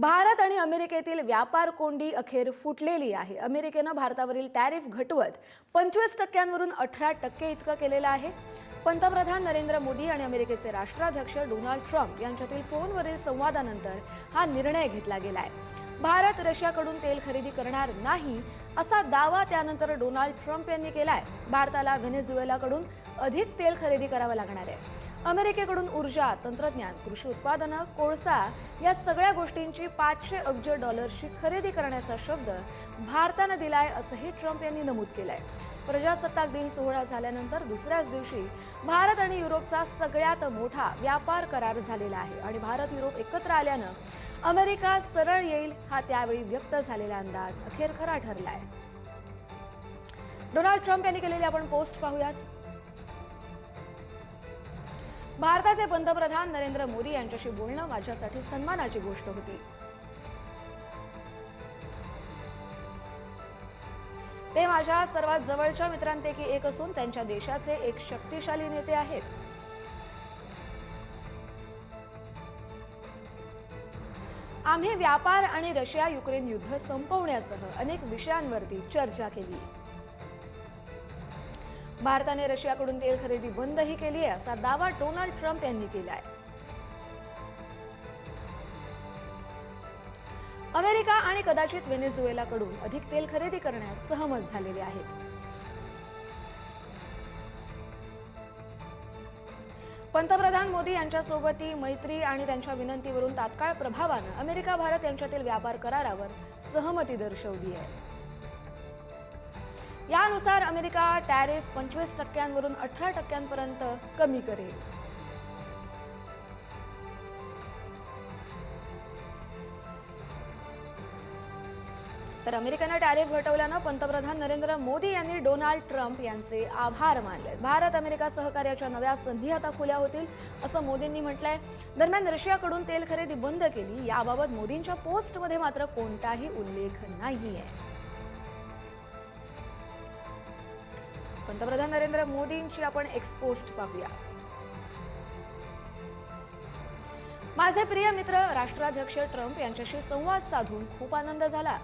भारत आणि अमेरिकेतील व्यापार कोंडी अखेर फुटलेली आहे. अमेरिकेनं भारतावरील टॅरिफ घटवत 25% 18% इतकं केलेलं आहे. पंतप्रधान नरेंद्र मोदी आणि अमेरिकेचे राष्ट्राध्यक्ष डोनाल्ड ट्रम्प यांच्यातील फोनवरील संवादानंतर हा निर्णय घेतला गेलाय. भारत रशियाकडून तेल खरेदी करणार नाही असा दावा त्यानंतर डोनाल्ड ट्रम्प यांनी केलाय. भारताला व्हेनेझुएलाकडून अधिक तेल खरेदी करावं लागणार आहे. अमेरिकेकडून ऊर्जा, तंत्रज्ञान, कृषी उत्पादनं, कोळसा या सगळ्या गोष्टींची 500 अब्ज डॉलर्सची खरेदी करण्याचा शब्द भारतानं दिलाय असंही ट्रम्प यांनी नमूद केलंय. प्रजासत्ताक दिन सोहळा झाल्यानंतर दुसऱ्याच दिवशी भारत आणि युरोपचा सगळ्यात मोठा व्यापार करार झालेला आहे आणि भारत युरोप एकत्र आल्यानं अमेरिका सरळ येईल हा त्यावेळी व्यक्त झालेला अंदाज अखेर खरा ठरलाय. डोनाल्ड ट्रम्प यांनी केलेली आपण पोस्ट पाहूयात. भारताचे पंतप्रधान नरेंद्र मोदी यांच्याशी बोलणं माझ्यासाठी सन्मानाची गोष्ट होती. ते माझ्या सर्वात जवळच्या मित्रांपैकी एक असून त्यांच्या देशाचे एक शक्तिशाली नेते आहेत. आम्ही व्यापार आणि रशिया युक्रेन युद्ध संपवण्यासह अनेक विषयांवरती चर्चा केली. भारताने रशियाकडून तेल खरेदी बंदही केली आहे असा दावा डोनाल्ड ट्रम्प यांनी केलाय. अमेरिका आणि कदाचित व्हेनेझुएलाकडून अधिक तेल खरेदी करण्यास सहमत झालेले आहेत. पंतप्रधान मोदी यांच्यासोबतही मैत्री आणि त्यांच्या विनंतीवरून तात्काळ प्रभावानं अमेरिका भारत यांच्यातील व्यापार करारावर सहमती दर्शवली आहे. यानुसार अमेरिका टॅरिफ 25% 18% कमी करेल. तर अमेरिकेनं टॅरिफ घटवल्यानं पंतप्रधान नरेंद्र मोदी यांनी डोनाल्ड ट्रम्प यांचे आभार मानले. भारत अमेरिका सहकार्याच्या नव्या संधी आता खुल्या होतील असं मोदींनी म्हटलंय. दरम्यान रशियाकडून तेल खरेदी बंद केली याबाबत मोदींच्या पोस्टमध्ये मात्र कोणताही उल्लेख नाहीये. पंतप्रधान नरेंद्र मोदींची आपण एक्सपोस्ट पाहूया. माझे प्रिय मित्र राष्ट्राध्यक्ष ट्रम्प यांच्याशी संवाद साधून खूप आनंद झाला.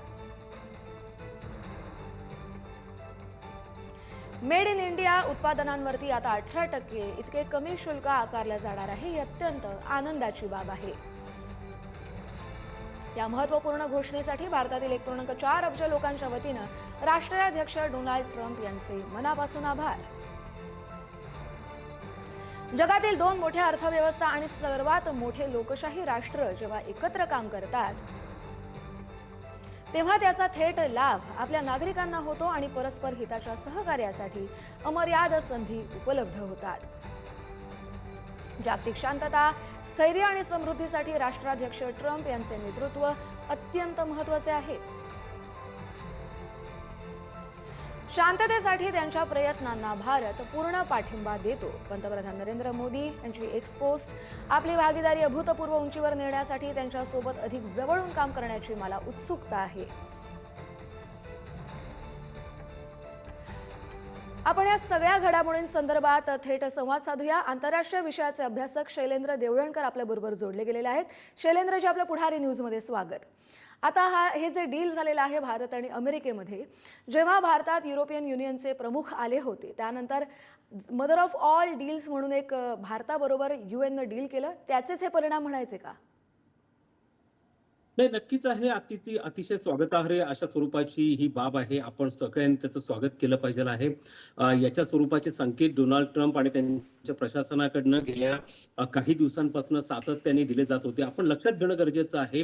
मेड इन इंडिया उत्पादनांवरती आता 18% इतके कमी शुल्क आकारले जाणार आहे. ही अत्यंत आनंदाची बाब आहे. या महत्त्वपूर्ण घोषणेसाठी भारतातील 1.4 अब्ज लोकांच्या वतीनं राष्ट्राध्यक्ष डोनाल्ड ट्रम्प यांचे मनापासून आभार. जगातील 2 मोठ्या अर्थव्यवस्था आणि सर्वात मोठे लोकशाही राष्ट्र जेव्हा एकत्र काम करतात तेव्हा त्याचा थेट लाभ आपल्या नागरिकांना होतो आणि परस्पर हिताच्या सहकार्यासाठी अमर्याद संधी उपलब्ध होतात. जागतिक शांतता, स्थैर्य आणि समृद्धीसाठी राष्ट्राध्यक्ष ट्रम्प यांचे नेतृत्व अत्यंत महत्त्वाचे आहे. शांततेसाठी त्यांच्या प्रयत्नांना भारत पूर्ण पाठिंबा देतो. पंतप्रधान नरेंद्र मोदी यांची एक्सपोस्ट आपली भागीदारी अभूतपूर्व उंचीवर नेण्यासाठी त्यांच्यासोबत अधिक जवळून काम करण्याची मला उत्सुकता आहे. आपण या सगळ्या घडामोडींसंदर्भात थेट संवाद साधूया. आंतरराष्ट्रीय विषयाचे अभ्यासक शैलेंद्र देवळणकर आपल्याबरोबर जोडले गेलेले आहेत. शैलेंद्रजी, आपल्या पुढारी न्यूजमध्ये स्वागत. आता हे जे डील झालेलं आहे भारत आणि अमेरिकेमध्ये, जेव्हा भारतात युरोपियन युनियनचे प्रमुख आले होते त्यानंतर मदर ऑफ ऑल डील्स म्हणून एक भारताबरोबर युएननं डील केलं, त्याचेच हे परिणाम म्हणायचे का? नाही, नक्कीच आहे. अतिशय स्वागतार्ह अशा स्वरूपाची ही बाब आहे. आपण सगळ्यांनी त्याचं स्वागत केलं पाहिजे आहे. याच्या स्वरूपाचे संकेत डोनाल्ड ट्रम्प आणि त्यांच्या प्रशासनाकडनं गेल्या काही दिवसांपासून सातत्याने दिले जात होते. आपण लक्षात घेणं गरजेचं आहे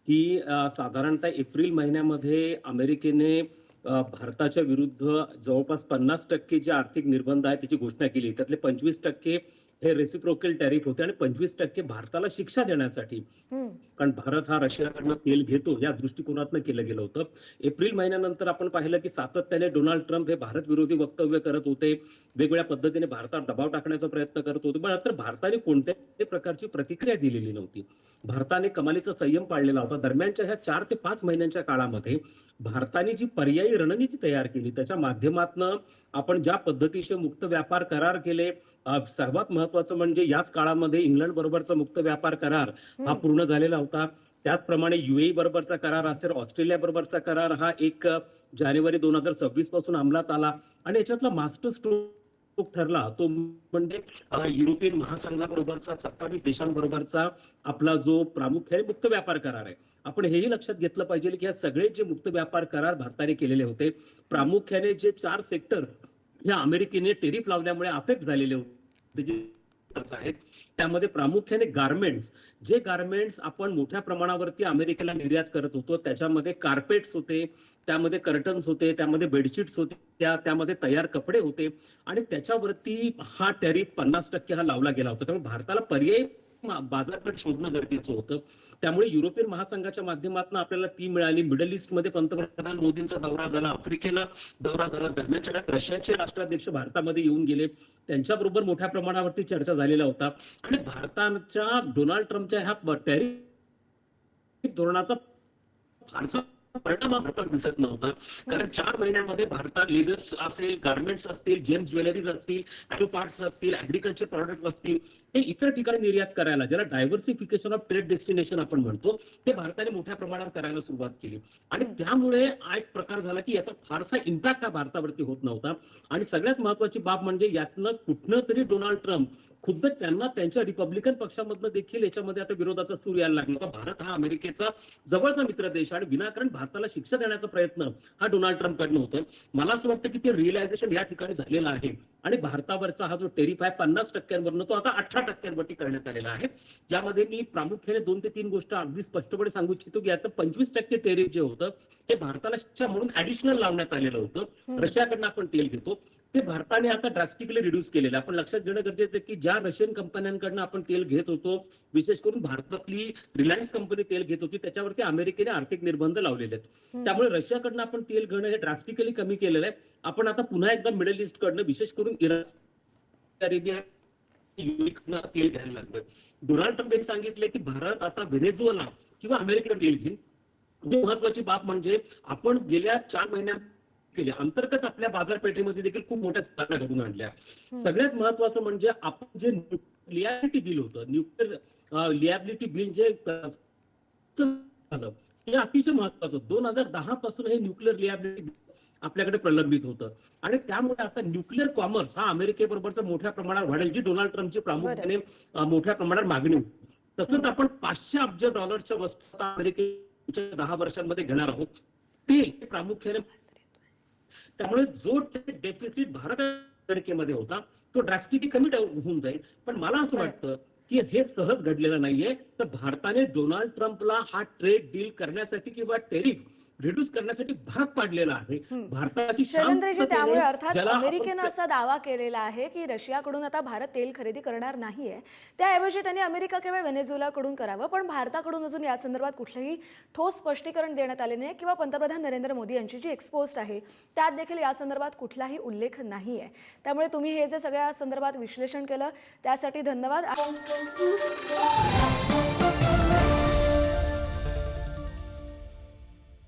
की साधारणतः एप्रिल महिन्यामध्ये अमेरिकेने भारताच्या विरुद्ध जवळपास 50% जे आर्थिक निर्बंध आहेत त्याची घोषणा केली. त्यातले 25% हे रेसिप्रोकल टॅरिफ होते आणि 25% भारताला शिक्षा देण्यासाठी, कारण भारत हा रशियाकडनं तेल घेतो या दृष्टिकोनातनं केलं गेलं होतं. एप्रिल महिन्यानंतर आपण पाहिलं की सातत्याने डोनाल्ड ट्रम्प हे भारत विरोधी वक्तव्य करत होते, वेगवेगळ्या पद्धतीने भारतावर दबाव टाकण्याचा प्रयत्न करत होते. पण मात्र भारताने कोणत्याही प्रकारची प्रतिक्रिया दिलेली नव्हती. भारताने कमालीचा संयम पाळलेला होता. दरम्यानच्या ह्या 4 ते 5 महिन्यांच्या काळामध्ये भारताने जी पर्यायी रणनीती तयार केली त्याच्या माध्यमातून आपण ज्या पद्धतीचे मुक्त व्यापार करार केले, सर्वात महत्वाचं म्हणजे याच काळामध्ये इंग्लंड बरोबरचा मुक्त व्यापार करार हा पूर्ण झालेला होता. त्याचप्रमाणे UAE बरोबरचा करार असेल, ऑस्ट्रेलिया बरोबरचा करार हा 1 जानेवारी 2026 पासून अंमलात आला आणि याच्यातला मास्टर स्ट्रोक ठरला तो म्हणजे युरोपियन महासंघाबरोबरचा 27 देशांबरोबरचा आपला जो प्रामुख्याने मुक्त व्यापार करार आहे. आपण हेही लक्षात घेतलं पाहिजे की हे सगळे जे मुक्त व्यापार करार भारताने केलेले होते, प्रामुख्याने जे 4 सेक्टर या अमेरिकेने टेरिफ लावल्यामुळे अफेक्ट झालेले होते जे आहेत, त्यामध्ये प्रामुख्याने जे गारमेंट्स आपण मोठ्या प्रमाणावरती अमेरिकेला निर्यात करत होतो, त्याच्यामध्ये कार्पेट्स होते, त्यामध्ये कर्टन्स होते, त्यामध्ये बेडशीट्स होत्या, त्यामध्ये तयार कपडे होते आणि त्याच्यावरती हा टॅरिफ 50% हा लावला गेला होता. त्यामुळे भारताला पर्यायी बाजारपेठ शोधणं गरजेचं होतं. त्यामुळे युरोपियन महासंघाच्या माध्यमातून आपल्याला ती मिळाली. मिडल ईस्ट मध्ये पंतप्रधान मोदींचा दौरा झाला, आफ्रिकेला दौरा झाला, दरम्यानच्या काळात रशियाचे राष्ट्राध्यक्ष भारतामध्ये येऊन गेले, त्यांच्याबरोबर मोठ्या प्रमाणावरती चर्चा झालेला होता आणि भारताच्या डोनाल्ड ट्रम्पच्या ह्या टॅरिफ धोरणाचा फारसा परिणाम भारतात दिसत नव्हता. कारण 4 महिन्यांमध्ये भारतात लेदर्स असेल, गार्मेंट्स असतील, जेम्स ज्वेलरीज असतील, ऑटो पार्ट्स असतील, ऍग्रिकल्चर प्रॉडक्ट असतील, हे इतर ठिकाणी निर्यात करायला, ज्याला डायव्हर्सिफिकेशन ऑफ ट्रेड डेस्टिनेशन आपण म्हणतो, ते भारताने मोठ्या प्रमाणात करायला सुरुवात केली आणि त्यामुळे हा एक प्रकार झाला की याचा फारसा इम्पॅक्ट हा भारतावरती होत नव्हता. आणि सगळ्यात महत्वाची बाब म्हणजे यातनं कुठनं तरी डोनाल्ड ट्रम्प खुद्द त्यांना त्यांच्या रिपब्लिकन पक्षामधनं देखील याच्यामध्ये आता विरोधाचा सूर यायला लागला होता. भारत हा अमेरिकेचा जवळचा मित्र देश आणि विनाकारण भारताला शिक्षा देण्याचा प्रयत्न हा डोनाल्ड ट्रम्पकडनं होतं. मला असं वाटतं की ते रिअलायझेशन या ठिकाणी झालेलं आहे आणि भारतावरचा हा जो टेरिफ आहे 50%वरनं तो आता 18%वरती करण्यात आलेला आहे. ज्यामध्ये मी प्रामुख्याने 2 ते 3 गोष्ट अगदी स्पष्टपणे सांगू इच्छितो की आता 25% टेरिफ जे होतं ते भारताला शिक्षा म्हणून ऍडिशनल लावण्यात आलेलं होतं. रशियाकडनं आपण तेल घेतो ते भारताने आता ड्रास्टिकली रिड्यूस केलेलं. आपण लक्षात घेणं गरजेचं आहे की ज्या रशियन कंपन्यांकडनं आपण तेल घेत होतो, विशेष करून भारतातली रिलायन्स कंपनी तेल घेत होती, त्याच्यावरती अमेरिकेने आर्थिक निर्बंध लावलेले आहेत. त्यामुळे रशियाकडनं आपण तेल घेणं हे ड्रास्टिकली कमी केलेलं आहे. आपण आता पुन्हा एकदा मिडल ईस्ट कडनं, विशेष करून इराण, अरेबिया, तेल घ्यायला लागलं. डोनाल्ड ट्रम्प यांनी सांगितले की भारत आता व्हेनेझुएला किंवा अमेरिकेला तेल घेईल. महत्वाची बाब म्हणजे आपण गेल्या 4 महिन्यात केल्या अंतर्गत आपल्या बाजारपेठेमध्ये देखील खूप मोठ्या सुधारणा घडून आणल्या. सगळ्यात महत्वाचं म्हणजे आपण जे लियाबिलिटी बिल होतं, न्यूक्लिअर लियाबिलिटी बिल जे झालं हे अतिशय महत्वाचं. 2010 पासून हे न्यूक्लिअर लियाबिलिटी बिल आपल्याकडे प्रलंबित होतं आणि त्यामुळे आता न्यूक्लिअर कॉमर्स हा अमेरिकेबरोबरचा मोठ्या प्रमाणात वाढेल, जी डोनाल्ड ट्रम्पची प्रामुख्याने मोठ्या प्रमाणात मागणी होती. तसंच आपण $500 अब्ज वस्तू अमेरिकेच्या 10 वर्षांमध्ये घेणार आहोत. ते प्रामुख्याने त्यामुळे जो डेफिसिट भारत अमेरिकेमध्ये होता तो ड्रास्टिकली कमी होऊन जाईल. पण मला असं वाटतं की हे सहज घडलेलं नाहीये. तर भारताने डोनाल्ड ट्रम्पला हा ट्रेड डील करण्यासाठी किंवा टेरिफ रिड्यूस करण्यासाठी भाग पाडलेला आहे. भारताची शैलेंद्रजी, त्यामुळे अर्थात अमेरिकेनं असा दावा केलेला आहे की रशियाकडून आता भारत तेल खरेदी करणार नाहीये, त्याऐवजी त्यांनी अमेरिका किंवा व्हेनेझुएलाकडून करावं. पण भारताकडून अजून या संदर्भात कुठलंही ठोस स्पष्टीकरण देण्यात आले नाही किंवा पंतप्रधान नरेंद्र मोदी यांची जी एक्सपोस्ट आहे त्यात देखील या संदर्भात कुठलाही उल्लेख नाहीये. त्यामुळे तुम्ही हे जे सगळ्या संदर्भात विश्लेषण केलं त्यासाठी धन्यवाद.